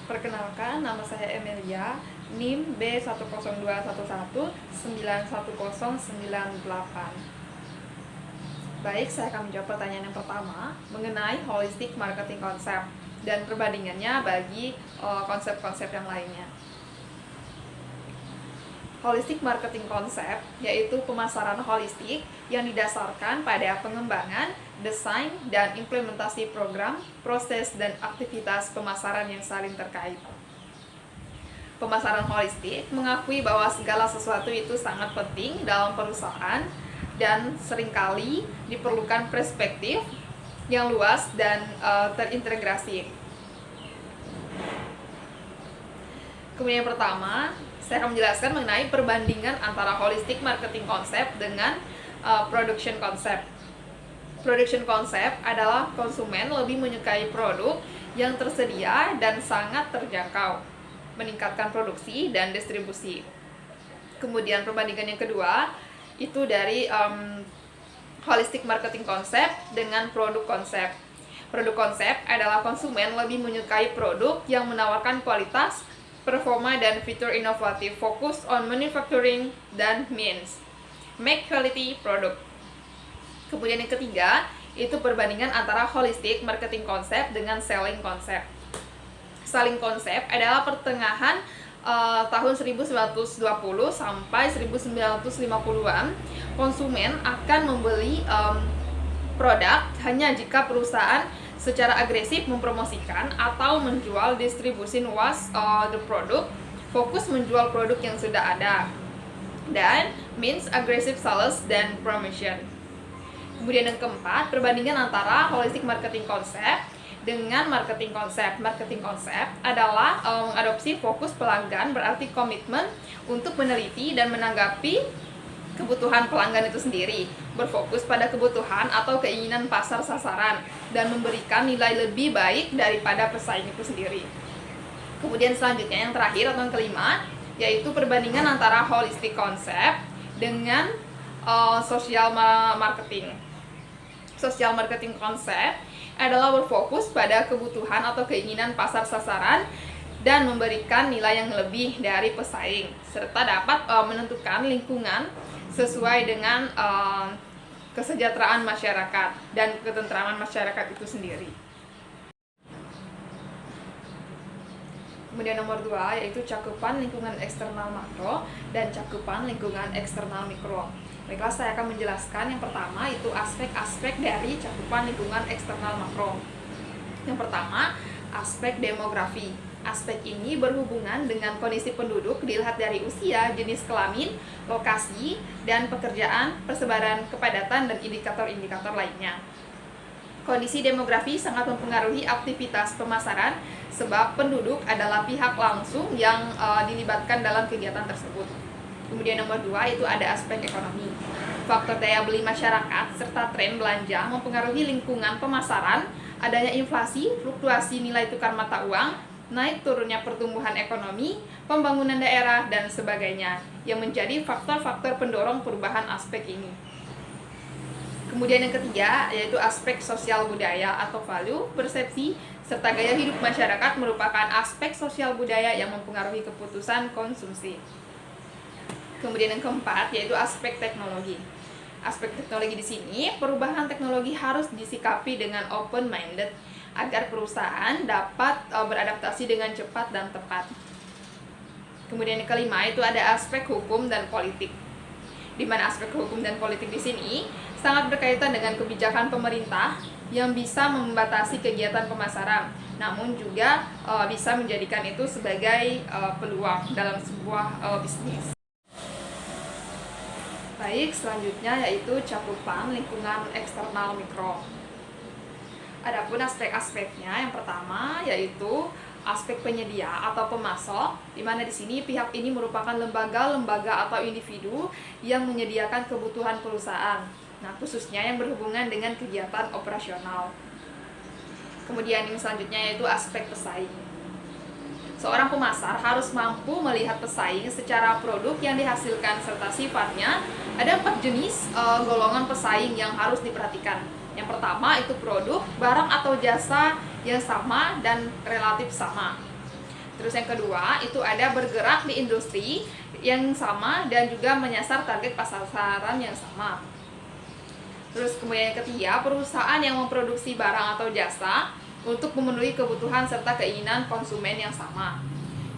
Perkenalkan, nama saya Emilia, NIM B10211910998. Baik, saya akan menjawab pertanyaan yang pertama mengenai holistic marketing concept dan perbandingannya bagi konsep-konsep yang lainnya. Holistic marketing concept yaitu pemasaran holistik yang didasarkan pada pengembangan, desain, dan implementasi program, proses, dan aktivitas pemasaran yang saling terkait. Pemasaran holistik mengakui bahwa segala sesuatu itu sangat penting dalam perusahaan dan seringkali diperlukan perspektif yang luas dan terintegrasi. Kemudian yang pertama, saya akan menjelaskan mengenai perbandingan antara holistic marketing concept dengan production concept. Production concept adalah konsumen lebih menyukai produk yang tersedia dan sangat terjangkau, meningkatkan produksi dan distribusi. Kemudian perbandingan yang kedua itu dari holistic marketing concept dengan produk konsep. Produk konsep adalah konsumen lebih menyukai produk yang menawarkan kualitas, performa, dan fitur inovatif, fokus on manufacturing dan means make quality product. Kemudian yang ketiga itu perbandingan antara holistic marketing concept dengan selling concept. Selling concept adalah pertengahan tahun 1920 sampai 1950-an, konsumen akan membeli produk hanya jika perusahaan secara agresif mempromosikan atau menjual distribusi luas the product, fokus menjual produk yang sudah ada, dan means aggressive sales dan promotion. Kemudian yang keempat, perbandingan antara holistic marketing concept dengan marketing concept. Marketing concept adalah mengadopsi fokus pelanggan, berarti komitmen untuk meneliti dan menanggapi kebutuhan pelanggan itu sendiri, berfokus pada kebutuhan atau keinginan pasar sasaran, dan memberikan nilai lebih baik daripada pesaing itu sendiri. Kemudian selanjutnya yang terakhir atau yang kelima, yaitu perbandingan antara holistic concept dengan social marketing. Social marketing concept adalah berfokus pada kebutuhan atau keinginan pasar sasaran dan memberikan nilai yang lebih dari pesaing, serta dapat menentukan lingkungan sesuai dengan kesejahteraan masyarakat dan ketentraman masyarakat itu sendiri. Kemudian nomor 2 yaitu cakupan lingkungan eksternal makro dan cakupan lingkungan eksternal mikro. Baiklah, saya akan menjelaskan yang pertama itu aspek-aspek dari cakupan lingkungan eksternal makro. Yang pertama, aspek demografi. Aspek ini berhubungan dengan kondisi penduduk dilihat dari usia, jenis kelamin, lokasi, dan pekerjaan, persebaran, kepadatan, dan indikator-indikator lainnya. Kondisi demografi sangat mempengaruhi aktivitas pemasaran sebab penduduk adalah pihak langsung yang dilibatkan dalam kegiatan tersebut. Kemudian nomor 2 itu ada aspek ekonomi. Faktor daya beli masyarakat serta tren belanja mempengaruhi lingkungan pemasaran, adanya inflasi, fluktuasi nilai tukar mata uang, naik turunnya pertumbuhan ekonomi, pembangunan daerah, dan sebagainya, yang menjadi faktor-faktor pendorong perubahan aspek ini. Kemudian yang ketiga yaitu aspek sosial budaya atau value, persepsi, serta gaya hidup masyarakat merupakan aspek sosial budaya yang mempengaruhi keputusan konsumsi. Kemudian yang keempat yaitu aspek teknologi. Aspek teknologi di sini, perubahan teknologi harus disikapi dengan open-minded agar perusahaan dapat beradaptasi dengan cepat dan tepat. Kemudian yang kelima itu ada aspek hukum dan politik. Di mana aspek hukum dan politik di sini sangat berkaitan dengan kebijakan pemerintah yang bisa membatasi kegiatan pemasaran, namun juga bisa menjadikan itu sebagai peluang dalam sebuah bisnis. Baik, selanjutnya yaitu cakupan lingkungan eksternal mikro. Adapun aspek-aspeknya, yang pertama yaitu aspek penyedia atau pemasok, di mana di sini pihak ini merupakan lembaga-lembaga atau individu yang menyediakan kebutuhan perusahaan. Nah, khususnya yang berhubungan dengan kegiatan operasional. Kemudian yang selanjutnya yaitu aspek pesaing. Seorang pemasar harus mampu melihat pesaing secara produk yang dihasilkan serta sifatnya. Ada 4 jenis golongan pesaing yang harus diperhatikan. Yang pertama itu produk, barang atau jasa yang sama dan relatif sama. Terus yang kedua, itu ada bergerak di industri yang sama dan juga menyasar target pasaran yang sama. Terus kemudian yang ketiga, perusahaan yang memproduksi barang atau jasa untuk memenuhi kebutuhan serta keinginan konsumen yang sama.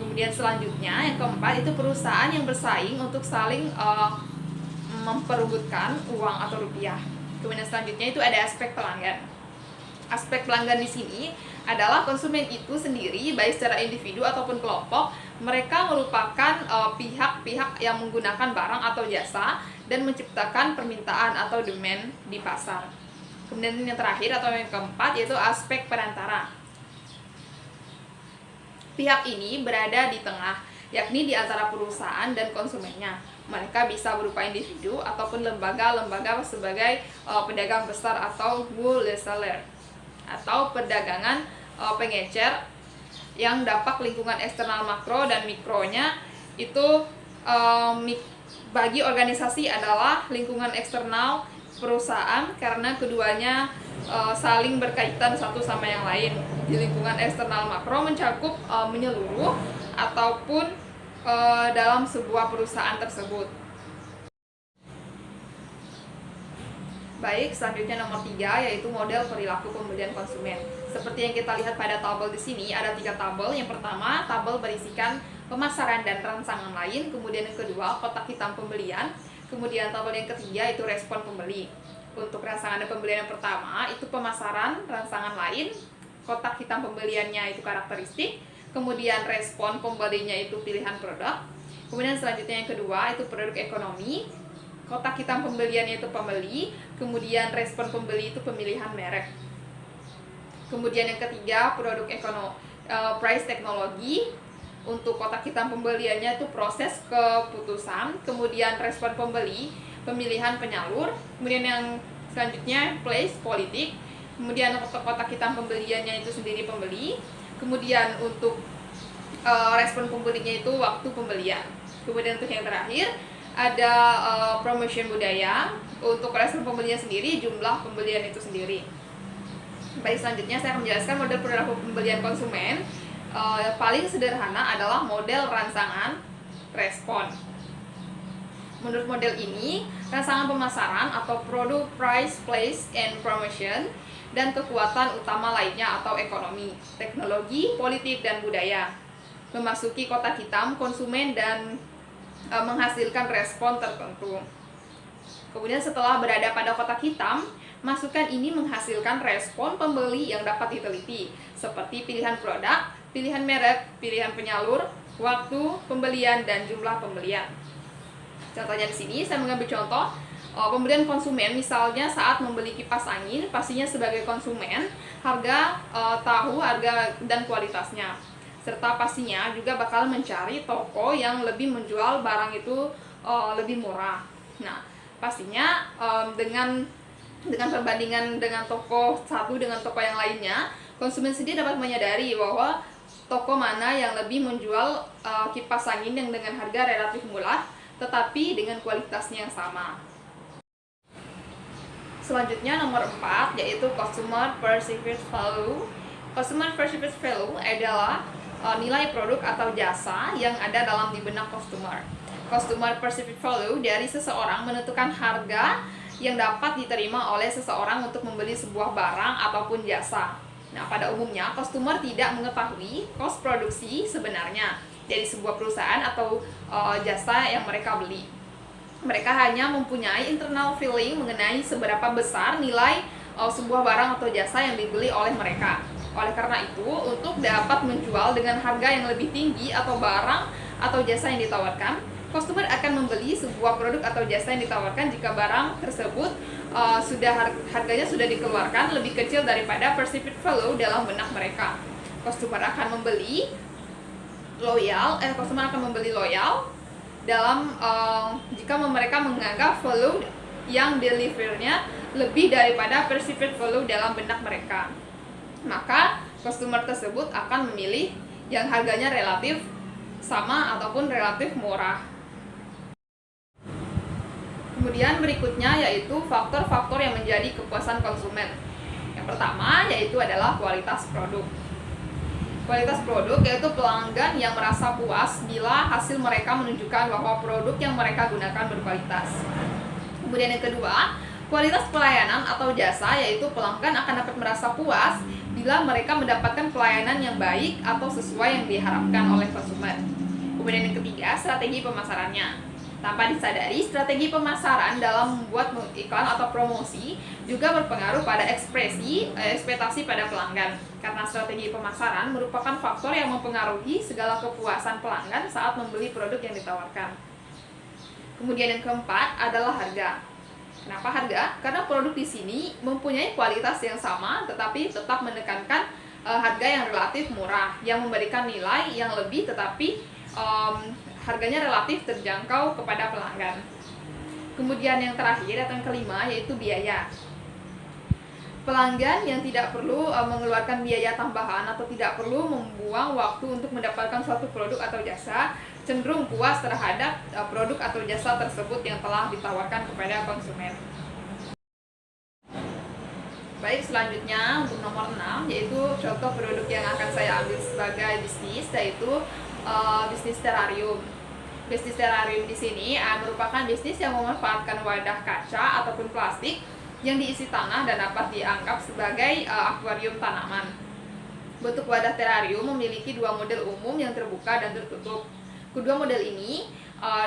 Kemudian selanjutnya, yang keempat, itu perusahaan yang bersaing untuk saling memperebutkan uang atau rupiah. Kemudian selanjutnya itu ada aspek pelanggan. Aspek pelanggan di sini adalah konsumen itu sendiri, baik secara individu ataupun kelompok, mereka merupakan pihak-pihak yang menggunakan barang atau jasa dan menciptakan permintaan atau demand di pasar. Kemudian yang terakhir atau yang keempat yaitu aspek perantara. Pihak ini berada di tengah, yakni di antara perusahaan dan konsumennya. Mereka bisa berupa individu ataupun lembaga-lembaga sebagai pedagang besar atau wholesaler, atau perdagangan pengecer yang dampak lingkungan eksternal makro dan mikronya itu bagi organisasi adalah lingkungan eksternal perusahaan karena keduanya saling berkaitan satu sama yang lain. Di lingkungan eksternal makro mencakup menyeluruh ataupun dalam sebuah perusahaan tersebut. Baik, selanjutnya nomor 3 yaitu model perilaku pembelian konsumen. Seperti yang kita lihat pada tabel di sini, ada 3 tabel. Yang pertama, tabel berisikan pemasaran dan rangsangan lain. Kemudian yang kedua, kotak hitam pembelian. Kemudian tabel yang ketiga itu respon pembeli. Untuk rangsangan dan pembelian yang pertama, itu pemasaran, rangsangan lain. Kotak hitam pembeliannya itu karakteristik. Kemudian respon pembelinya itu pilihan produk. Kemudian selanjutnya yang kedua, itu produk ekonomi. Kotak hitam pembeliannya itu pembeli, kemudian respon pembeli itu pemilihan merek. Kemudian yang ketiga, produk price teknologi. Untuk kotak hitam pembeliannya itu proses keputusan, kemudian respon pembeli, pemilihan penyalur. Kemudian yang selanjutnya place politik. Kemudian kotak hitam pembeliannya itu sendiri pembeli. Kemudian untuk respon pembelinya itu waktu pembelian. Kemudian untuk yang terakhir ada promotion budaya. Untuk respon pembelinya sendiri, jumlah pembelian itu sendiri. Baik, selanjutnya saya akan menjelaskan model perilaku pembelian konsumen. Paling sederhana adalah model rangsangan respon. Menurut model ini, rangsangan pemasaran atau product price, place, and promotion, dan kekuatan utama lainnya atau ekonomi, teknologi, politik, dan budaya memasuki kotak hitam konsumen dan menghasilkan respon tertentu. Kemudian setelah berada pada kotak hitam, masukan ini menghasilkan respon pembeli yang dapat diteliti, seperti pilihan produk, pilihan merek, pilihan penyalur, waktu pembelian, dan jumlah pembelian. Contohnya di sini saya mengambil contoh pembelian konsumen, misalnya saat membeli kipas angin, pastinya sebagai konsumen harga tahu harga dan kualitasnya, serta pastinya juga bakal mencari toko yang lebih menjual barang itu lebih murah. Nah, pastinya dengan perbandingan dengan toko satu dengan toko yang lainnya, konsumen sendiri dapat menyadari bahwa toko mana yang lebih menjual kipas angin yang dengan harga relatif murah tetapi dengan kualitasnya yang sama. Selanjutnya nomor 4 yaitu Customer Perceived Value. Customer Perceived Value adalah nilai produk atau jasa yang ada dalam di benak customer. Customer Perceived Value dari seseorang menentukan harga yang dapat diterima oleh seseorang untuk membeli sebuah barang ataupun jasa. Nah, pada umumnya customer tidak mengetahui cost produksi sebenarnya dari sebuah perusahaan atau jasa yang mereka beli. Mereka hanya mempunyai internal feeling mengenai seberapa besar nilai sebuah barang atau jasa yang dibeli oleh mereka. Oleh karena itu, untuk dapat menjual dengan harga yang lebih tinggi atau barang atau jasa yang ditawarkan, customer akan membeli sebuah produk atau jasa yang ditawarkan jika barang tersebut harganya sudah dikeluarkan lebih kecil daripada perceived value dalam benak mereka. Customer akan membeli loyal dalam jika mereka menganggap value yang delivernya lebih daripada perceived value dalam benak mereka. Maka customer tersebut akan memilih yang harganya relatif sama ataupun relatif murah. Kemudian berikutnya yaitu faktor-faktor yang menjadi kepuasan konsumen. Yang pertama yaitu adalah kualitas produk. Kualitas produk yaitu pelanggan yang merasa puas bila hasil mereka menunjukkan bahwa produk yang mereka gunakan berkualitas. Kemudian yang kedua, kualitas pelayanan atau jasa, yaitu pelanggan akan dapat merasa puas bila mereka mendapatkan pelayanan yang baik atau sesuai yang diharapkan oleh konsumen. Kemudian yang ketiga, strategi pemasarannya. Tanpa disadari, strategi pemasaran dalam membuat iklan atau promosi juga berpengaruh pada ekspektasi pada pelanggan. Karena strategi pemasaran merupakan faktor yang mempengaruhi segala kepuasan pelanggan saat membeli produk yang ditawarkan. Kemudian yang keempat adalah harga. Kenapa harga? Karena produk di sini mempunyai kualitas yang sama, tetapi tetap menekankan harga yang relatif murah, yang memberikan nilai yang lebih, tetapi harganya relatif terjangkau kepada pelanggan. Kemudian yang terakhir atau yang kelima yaitu biaya. Pelanggan yang tidak perlu mengeluarkan biaya tambahan atau tidak perlu membuang waktu untuk mendapatkan suatu produk atau jasa cenderung puas terhadap produk atau jasa tersebut yang telah ditawarkan kepada konsumen. Baik, selanjutnya untuk nomor 6 yaitu contoh produk yang akan saya ambil sebagai bisnis, yaitu bisnis terarium. Bisnis terarium di sini merupakan bisnis yang memanfaatkan wadah kaca ataupun plastik yang diisi tanah dan dapat dianggap sebagai akuarium tanaman. Bentuk wadah terarium memiliki dua model umum yang terbuka dan tertutup. Kedua model ini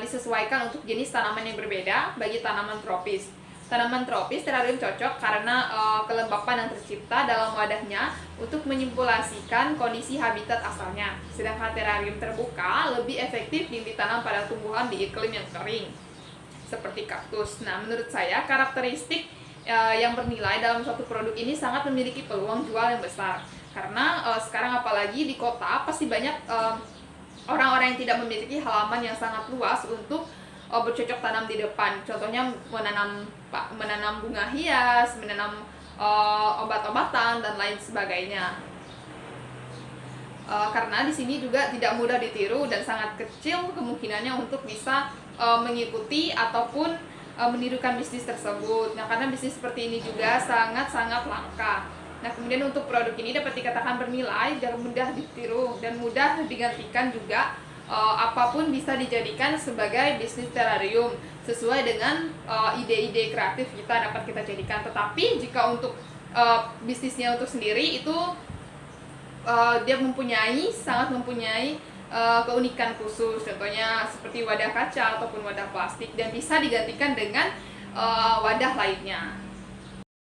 disesuaikan untuk jenis tanaman yang berbeda bagi tanaman tropis. Tanaman tropis terarium cocok karena kelembapan yang tercipta dalam wadahnya untuk menyimpulasikan kondisi habitat asalnya. Sedangkan terarium terbuka lebih efektif ditanam pada tumbuhan di iklim yang kering, seperti kaktus. Nah, menurut saya karakteristik yang bernilai dalam suatu produk ini sangat memiliki peluang jual yang besar. Karena sekarang apalagi di kota pasti banyak orang-orang yang tidak memiliki halaman yang sangat luas untuk bercocok tanam di depan. Contohnya menanam bunga hias, menanam obat-obatan dan lain sebagainya. Karena di sini juga tidak mudah ditiru dan sangat kecil kemungkinannya untuk bisa mengikuti ataupun menirukan bisnis tersebut. Nah, karena bisnis seperti ini juga sangat-sangat langka. Nah, kemudian untuk produk ini dapat dikatakan bernilai dan mudah ditiru dan mudah digantikan juga. Apapun bisa dijadikan sebagai bisnis terarium sesuai dengan ide-ide kreatif kita dapat kita jadikan. Tetapi jika untuk bisnisnya untuk sendiri itu dia sangat mempunyai keunikan khusus, contohnya seperti wadah kaca ataupun wadah plastik, dan bisa digantikan dengan wadah lainnya.